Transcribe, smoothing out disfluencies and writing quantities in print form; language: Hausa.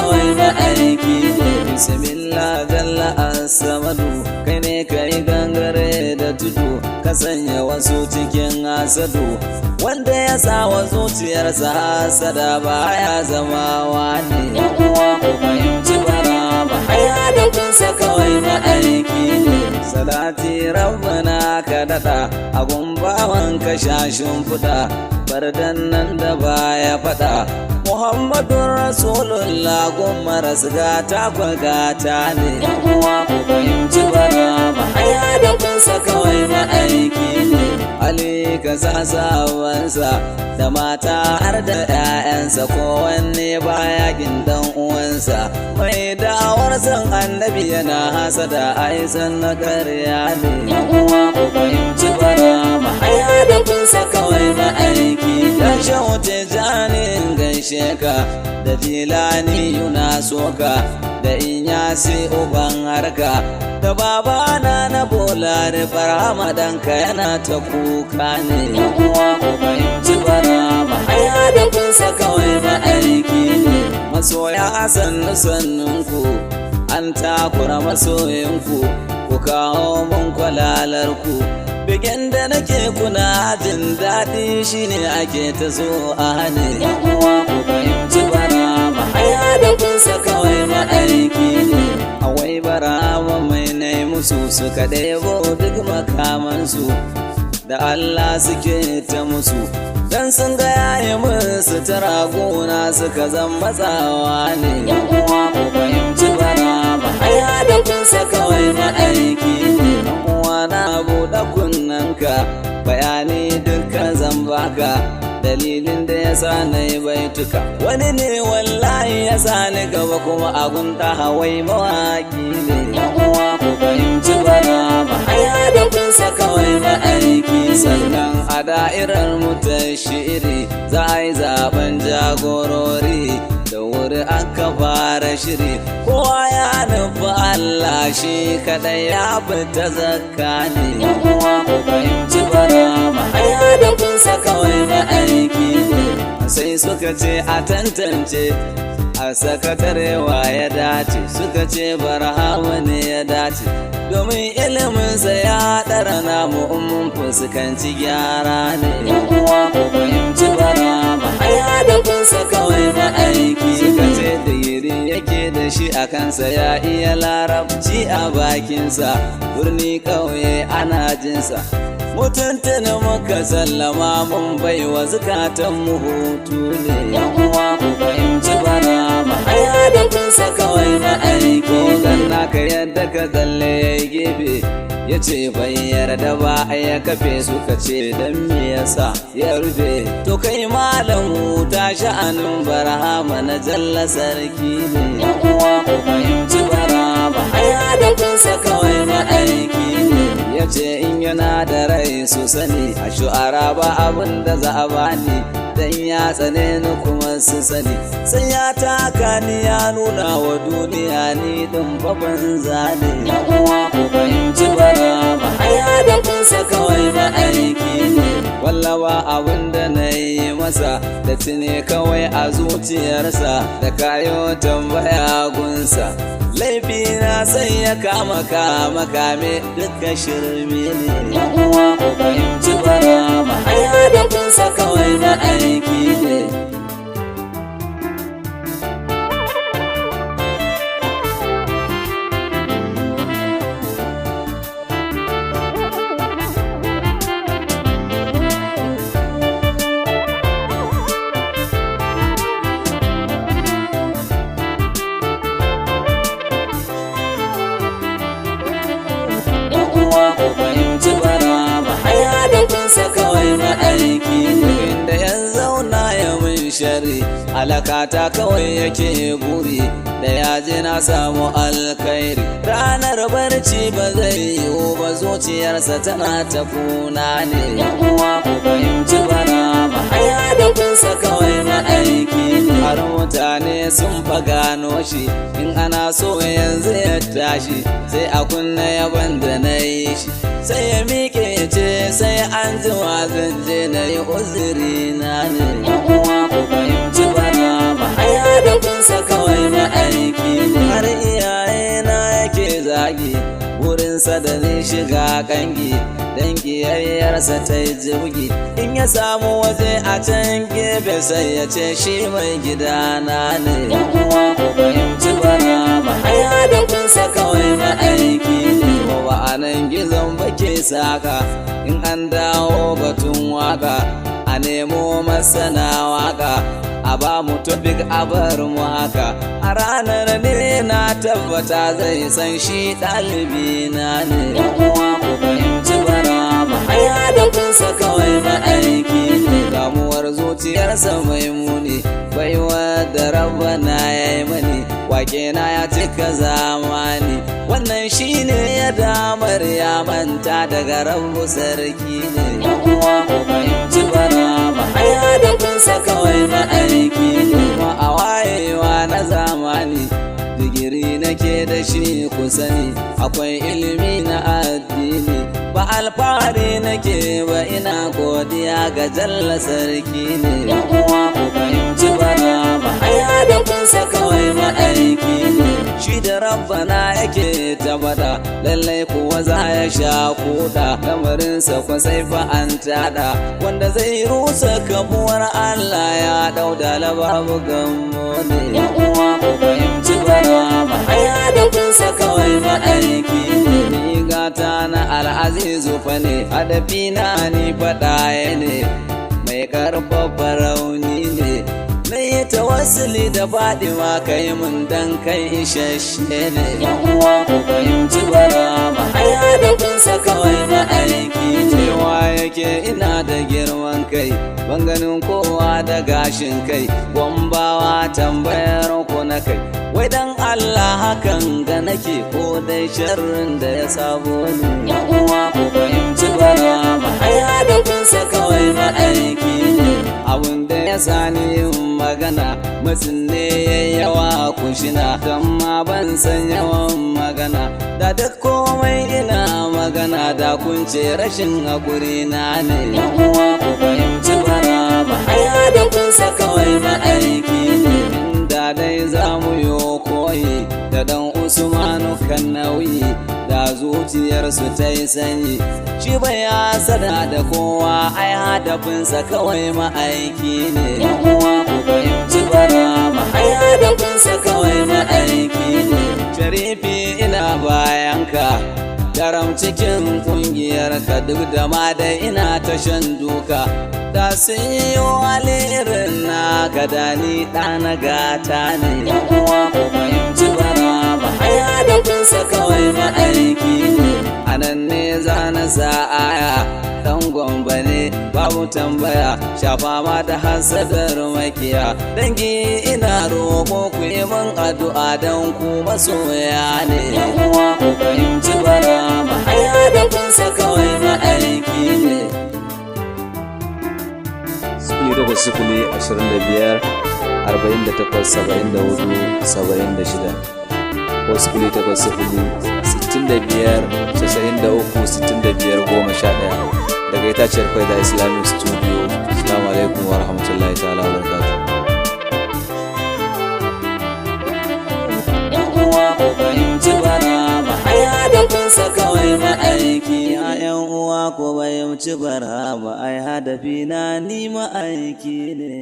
kawai na aiki ne. Bismillah jalla as-samadu, kai ne kai gangare da tudu, ka sanya wasu cikin hasadu, wanda ya sa wa zuciyarsa hasada baya zama wani. Yan uwa ku fahimci barama, ai hadafinsa kawai na aiki ne. Salati rabbana ka daɗa a gumbawan ka shashin fuda, bardan nan da baya faɗa. Muhammadun Rasulullah gumma rasgata kwagata ne. Yan uwa ku fahimci barama, ai hadafinsa kawai na aiki ne. Ali ka sa sawansa da mata har da 'ya'yansa, kowanne baya gindan uwansa. Mai da'awar san annabi yana hasada, ai san na ƙarya ne. Yan uwa ku fahimci barama, ai hadafinsa kawai na aiki. Dan shawute janin gaishe ka da jilani yuna soka, da inyasi uban harka, da babana na bola da barama danka yana ta kuka ne. Yan uwa ku fahimci barama, ai hadafinsa kawai na aiki ne. Masoya sannu sannunku, an takura masoyinku, ku kawo mun kwalalarku. Bigen da nake kuna jin daɗi shine ake ta so a hane. Yan uwa ku fahimci barama, ai hadafinsa kawai na aiki ne. Awai barama mai nai musu suka ɗebo duk makamansu, da Allah suke ta musu, dan sun ga yayi musu tara gona suka zan matsawa ne. Yan uwa ku fahimci barama, ai hadafinsa kawai na aiki ne. Yan uwa na buɗe kunnanka, bayani dukkan zan baka, dalilin da ya sa na yi baituka. Wani ne wallahi ya sa ni gaba kuma abun ta hawai mawaki ne. Yan uwa ku fahimci barama, ai hadafinsa kawai na aiki. Sannan a da'irar mu ta shiri za a yi zaben jagorori, da wuri aka fara shiri, kowa ya nufi Allah shi kadai ya fita zakka ne. Yan uwa ku fahimci barama, ai hadafinsa kawai na aiki ne. Sai suka ce a tantance a sakatarewa ya dace, suka ce barhama ne ya dace, domin iliminsa ya ɗara namu mun fuskanci gyara ne. Yan uwa ku fahimci barama, ai hadafinsa kawai na aiki. Suka ce digiri yake da shi a kansa, ya iya larabci a bakinsa, birni ƙauye ana jinsa. Mutuntuni muka sallama mun baiwa zukatan mu hutu ne. Yan uwa ku fahimci barama, ai hadafinsa kawai na aiki. Kogan naka yadda ka tsalle ya yi gefe, ya ce bai yarda ba ya kafe, suka ce dan me yasa ya rufe. To kai malam huta sha'anin barhama na jalla sarki ne. Yan uwa ku fahimci barama, ai hadafinsa kawai na aiki ne. Ya ce in yana da rai su sani, a shu'ara ba abin da za a bani, dan ya tsane ni kuma su sani. Sai ya taka ni ya nuna wa duniya ni din babban zane. Yan uwa ku fahimci barama, ai hadafinsa kawai na aiki ne. Wallawa abin da na yi masa da tune kawai a zuciyarsa, da kayo tambaya gunsa. Laifi na sai ya kama kame duka shirme ne. Yan uwa ku fahimci barama, ai hadafinsa kawai na aiki ne. Ku fahimci barama, ai hadafinsa kawai na aiki ne. Inda ya zauna ya mun shari, alakata kawai yake buri, da ya je na samu alkhairi. Ranar barci ba zai yiwu ba, zuciyarsa tana ta kuna ne. Yan uwa ku fahimci barama, ai hadafinsa kawai na aiki ne. Har mutane sun fa gano shi, in ana so yanzu ya tashi, sai a kunna yaban da na yi shi, sai ya miƙe ce sai an ji zan je na yi uzuri na ne. Yan uwa ku fahimci barama, ai hadafinsa kawai na burinsa da zai shiga kangi dan kiyayyarsa ta yi jirgi. In ya samu waje a can gefe sai ya ce shi mai gidana ne. Yan uwa ku fahimci barama, ai hadafinsa kawai na aiki ne. Ba a nan gizon bake saka, in an dawo batun waka a nemo masana waka, a ba mu tofik a bar mu haka. A ranar ne na tabbata zai san shi ɗalibi na ne. Yan uwa ku fahimci barama, ai hadafinsa kawai na aiki ne. Damuwar zuciyarsa mai muni, baiwa da rabbana ya yi mani, wake na ya cika zamani. Wannan shi ne ya damar ya manta daga rabu sarki ne. Yan uwa ku fahimci barama, ai hadafinsa kawai na aiki ne. Ma a wayewa na zamani, digiri nake da shi ku sani, akwai ilimi na addini. Ba alfahari nake ba, ina godiya ga jalla sarki ne. Yan uwa ku fahimci barama, ai hadafinsa kawai na aiki ne. Shi da rabbana yake tabbata, lallai kuwa za ya sha kuda. Lamarinsa kwa sai fa an tada, wanda zai rusa kamuwar Allah ya dauda lababu gammo ne. Yan uwa ku fahimci barama, ai hadafinsa kawai na aiki ne. Ni gata na al'azizu fa ne, hadafina ni faɗaya ne, mai karfafa rauni ne. Na yi tawassuli da Fadima kai mun dan kai isasshe ne. Yan uwa ku fahimci barama, ai hadafinsa kawai na aiki. Cewa yake ina da girman kai, ban ganin kowa da gashin kai, gwambawa tambayar ku na kai. Wai dan Allah hakan ga nake, ko dai sharrin da ya sabo ni. Yan uwa ku fahimci barama, ai hadafinsa kawai na aiki ne. Abun da ya sani yin magana, matsin ne ya yawa kushina, don ma ban san yawan magana. Da duk komai ina magana, da kun ce rashin haƙuri na ne. Yan uwa ku fahimci barama, ai hadafinsa kawai na aiki ne. Da dai za mu yi koyi da dan Usmanu kan nauyi, da zuciyarsu ta yi sanyi. Shi bai hasada da kowa, ai hadafinsa kawai ma'aiki ne. Yan uwa ku fahimci barama, ai hadafinsa kawai ma'aiki ne. Sharifi ina bayanka, daram cikin kungiyarka, duk da ma da ina ta shan duka. Da sun yi walirin na gada ni ɗana gata ne. Yan uwa ku fahimci barama, ai hadafinsa kawai na aiki ne. A nan ne za na sa aya, ɗan gwamba ne babu tambaya, shafa ma da hasadar makiya. Dangi ina roƙo ku yi min addu'a don ku masoya ne. Yan uwa ku fahimci barama, ai hadafinsa kawai na aiki ne. 0800 25 48 74 76 ko 0800 65 93 65 11 daga itaciyar Faida Islamic Studio. Assalamu alaikum wa rahmatullahi ta'ala wa barakatuh. Yan uwa ku fahimci barama, ai hadafinsa kawai na aiki. Yan uwa ku fahimci barama, ai hadafina ni ma'aiki ne.